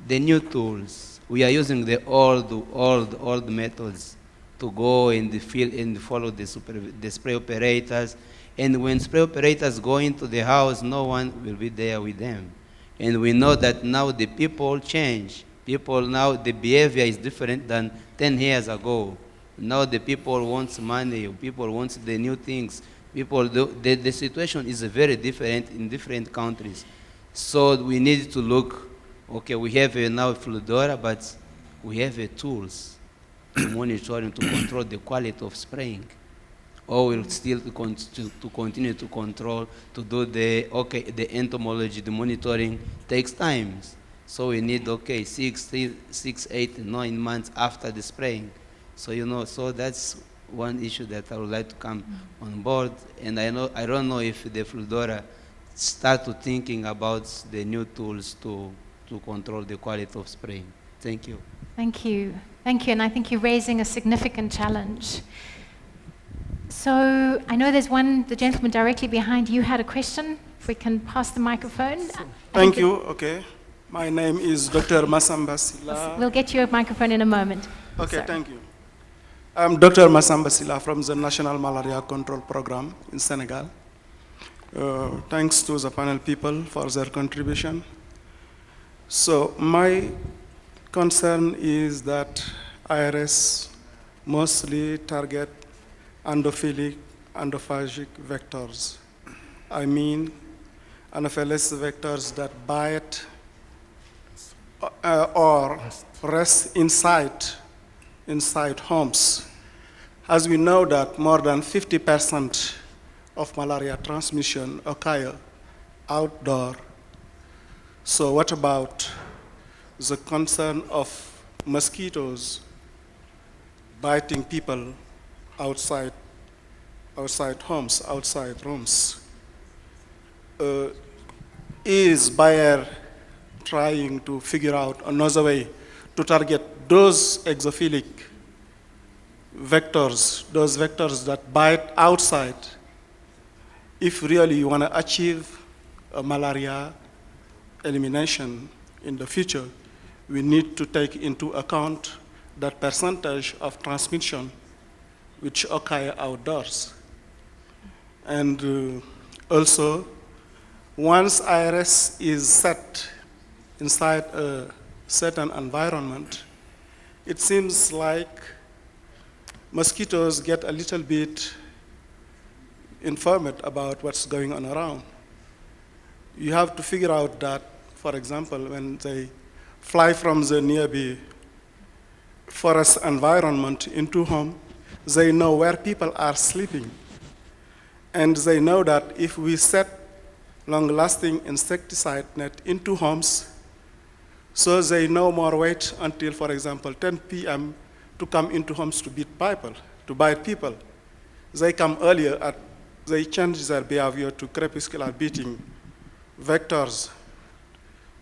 Speaker 13: The new tools, we are using the old methods to go in the field and follow the spray operators. And when spray operators go into the house, no one will be there with them. And we know that now the people change. People now, the behavior is different than 10 years ago. Now the people want money, people want the new things. The situation is very different in different countries. So we need to look, okay, we have now Fludora, but we have tools to monitor and to control the quality of spraying. Or we'll still to continue to control, to do the entomology, the monitoring takes time. So we need, 6, 8, 9 months after the spraying. So, so that's one issue that I would like to come on board. And I don't know if the Fludora start to thinking about the new tools to control the quality of spraying. Thank you.
Speaker 7: Thank you. Thank you. And I think you're raising a significant challenge. So I know there's the gentleman directly behind you had a question. If we can pass the microphone.
Speaker 14: Thank you. Okay. My name is Dr. Masamba Sila.
Speaker 7: We'll get you a microphone in a moment.
Speaker 14: Okay,
Speaker 7: Sorry.
Speaker 14: thank you. I'm Dr. Masamba Sila from the National Malaria Control Program in Senegal. Thanks to the panel people for their contribution. So my concern is that IRS mostly target endophagic vectors. I mean, Anopheles vectors that bite or rest inside homes. As we know that more than 50% of malaria transmission occur outdoor. So what about the concern of mosquitoes biting people outside homes, outside rooms? Is Bayer trying to figure out another way to target those exophilic vectors, those vectors that bite outside? If really you want to achieve a malaria elimination in the future, we need to take into account that percentage of transmission which occur outdoors. And also, once IRS is set inside a certain environment, it seems like mosquitoes get a little bit informed about what's going on around. You have to figure out that, for example, when they fly from the nearby forest environment into home, they know where people are sleeping. And they know that if we set long-lasting insecticide net into homes, so they no more wait until, for example, 10 p.m. to come into homes to beat people, to bite people. They come earlier, they change their behavior to crepuscular beating vectors,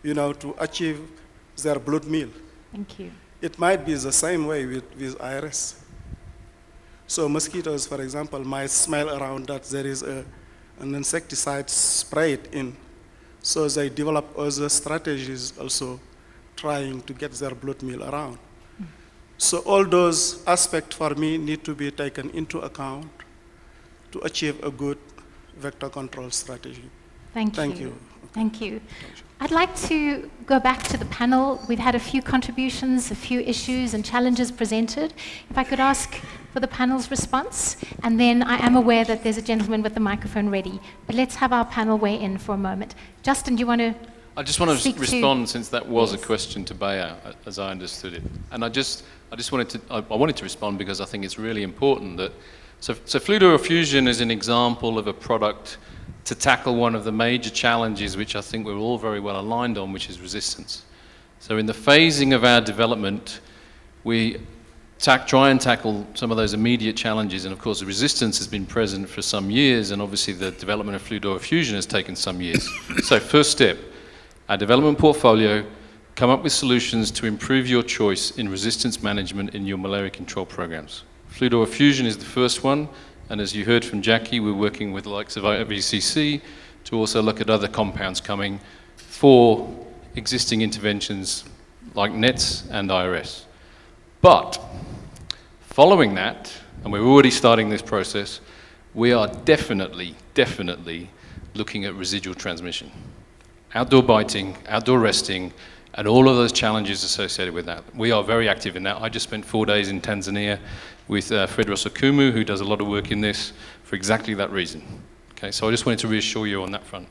Speaker 14: to achieve their blood meal.
Speaker 7: Thank you.
Speaker 14: It might be the same way with IRS. So mosquitoes, for example, might smell around that there is an insecticide sprayed in. So they develop other strategies also trying to get their blood meal around. So all those aspects for me need to be taken into account to achieve a good vector control strategy.
Speaker 7: Thank you. Thank you. I'd like to go back to the panel. We've had a few contributions, a few issues and challenges presented. If I could ask for the panel's response, and then I am aware that there's a gentleman with the microphone ready, but let's have our panel weigh in for a moment. Justin, do you want to
Speaker 15: I just want to
Speaker 7: speak
Speaker 15: respond, since that was
Speaker 7: Yes.
Speaker 15: a question to Bayer, as I understood it. And I wanted to respond because I think it's really important that, so fluid fusion is an example of a product to tackle one of the major challenges which I think we're all very well aligned on, which is resistance. So in the phasing of our development, we try and tackle some of those immediate challenges, and of course the resistance has been present for some years, and obviously the development of fluid fusion has taken some years. So first step, our development portfolio, come up with solutions to improve your choice in resistance management in your malaria control programs. Fluid fusion is the first one, and as you heard from Jackie, we're working with the likes of IVCC to also look at other compounds coming for existing interventions like NETs and IRS. But following that, and we're already starting this process, we are definitely looking at residual transmission. Outdoor biting, outdoor resting, and all of those challenges associated with that. We are very active in that. I just spent 4 days in Tanzania with Fred Rosokumu, who does a lot of work in this for exactly that reason. Okay, so I just wanted to reassure you on that front.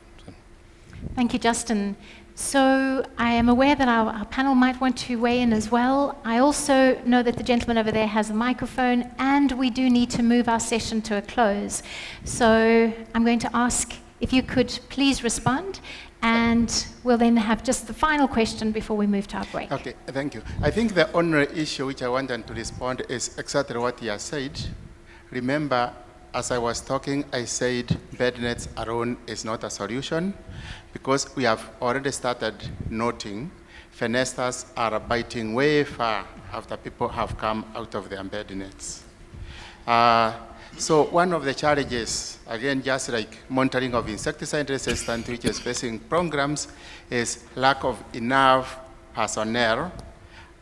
Speaker 7: Thank you, Justin. So I am aware that our panel might want to weigh in as well. I also know that the gentleman over there has a microphone, and we do need to move our session to a close. So I'm going to ask if you could please respond, and we'll then have just the final question before we move to our break.
Speaker 6: Okay, thank you. I think the only issue which I wanted to respond is exactly what he has said. Remember, as I was talking, I said bed nets alone is not a solution, because we have already started noting fenesters are biting way far after people have come out of their bed nets. So one of the challenges, again, just like monitoring of insecticide resistance, which is facing programs, is lack of enough personnel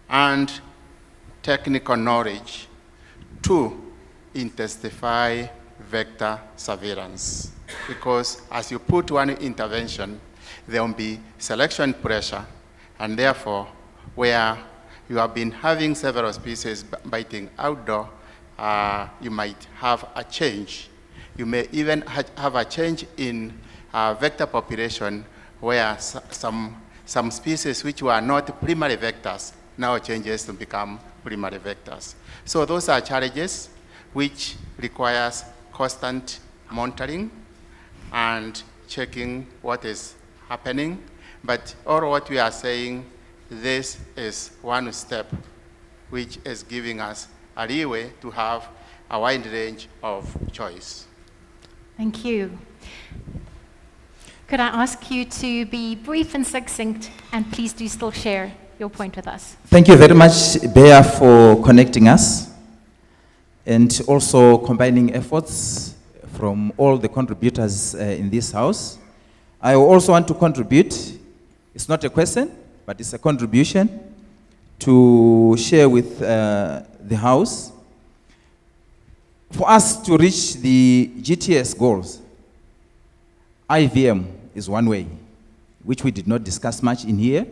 Speaker 6: and technical knowledge to intensify vector surveillance. Because as you put one intervention, there will be selection pressure, and therefore, where you have been having several species biting outdoor, you might have a change. You may even have a change in vector population, where some species which were not primary vectors now changes to become primary vectors. So those are challenges which requires constant monitoring and checking what is happening. But all what we are saying, this is one step which is giving us a leeway to have a wide range of choice.
Speaker 7: Thank you. Could I ask you to be brief and succinct, and please do still share your point with us?
Speaker 16: Thank you very much, Bea, for connecting us and also combining efforts from all the contributors in this house. I also want to contribute. It's not a question, but it's a contribution to share with the house. For us to reach the GTS goals, IVM is one way, which we did not discuss much in here.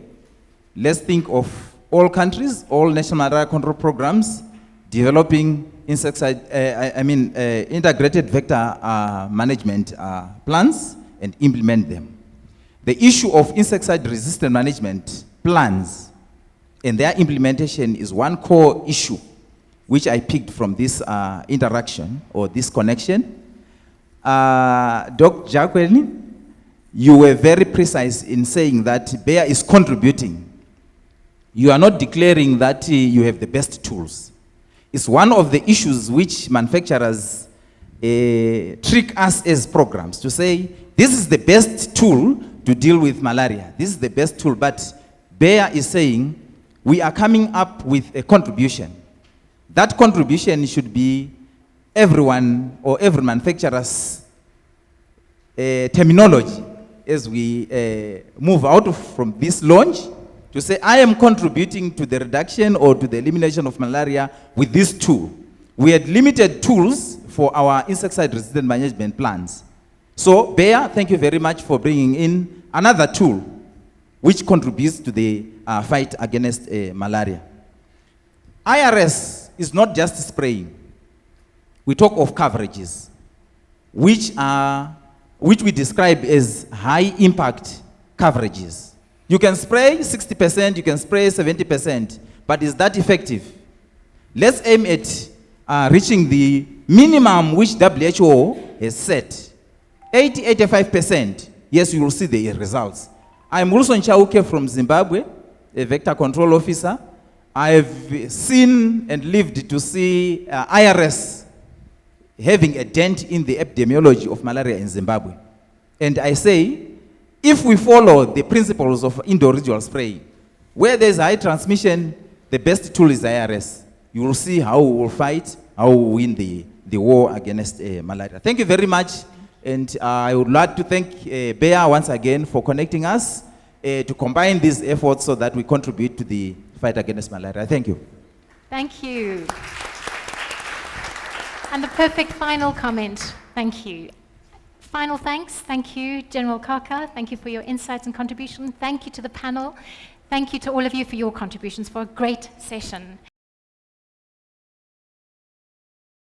Speaker 16: Let's think of all countries, all national malaria control programs, developing integrated vector management plans and implement them. The issue of insecticide-resistant management plans and their implementation is one core issue which I picked from this interaction or this connection. Dr. Jacqueline, you were very precise in saying that Bayer is contributing. You are not declaring that you have the best tools. It's one of the issues which manufacturers trick us as programs to say, this is the best tool to deal with malaria. This is the best tool, but Bayer is saying, we are coming up with a contribution. That contribution should be everyone or every manufacturer's terminology as we move out from this launch to say, I am contributing to the reduction or to the elimination of malaria with this tool. We had limited tools for our insecticide-resistant management plans. So, Bayer, thank you very much for bringing in another tool which contributes to the fight against malaria. IRS is not just spraying. We talk of coverages, which we describe as high-impact coverages. You can spray 60%, you can spray 70%, but is that effective? Let's aim at reaching the minimum which WHO has set. 80-85%, yes, you will see the results. I'm Wilson Chauke from Zimbabwe, a vector control officer. I've seen and lived to see IRS having a dent in the epidemiology of malaria in Zimbabwe. And I say, if we follow the principles of indoor residual spray, where there's high transmission, the best tool is IRS. You will see how we will fight, how we will win the war against malaria. Thank you very much. And I would like to thank Bayer once again for connecting us to combine these efforts so that we contribute to the fight against malaria. Thank you.
Speaker 7: Thank you. And the perfect final comment. Thank you. Final thanks. Thank you, General Kaka. Thank you for your insights and contribution. Thank you to the panel. Thank you to all of you for your contributions for a great session.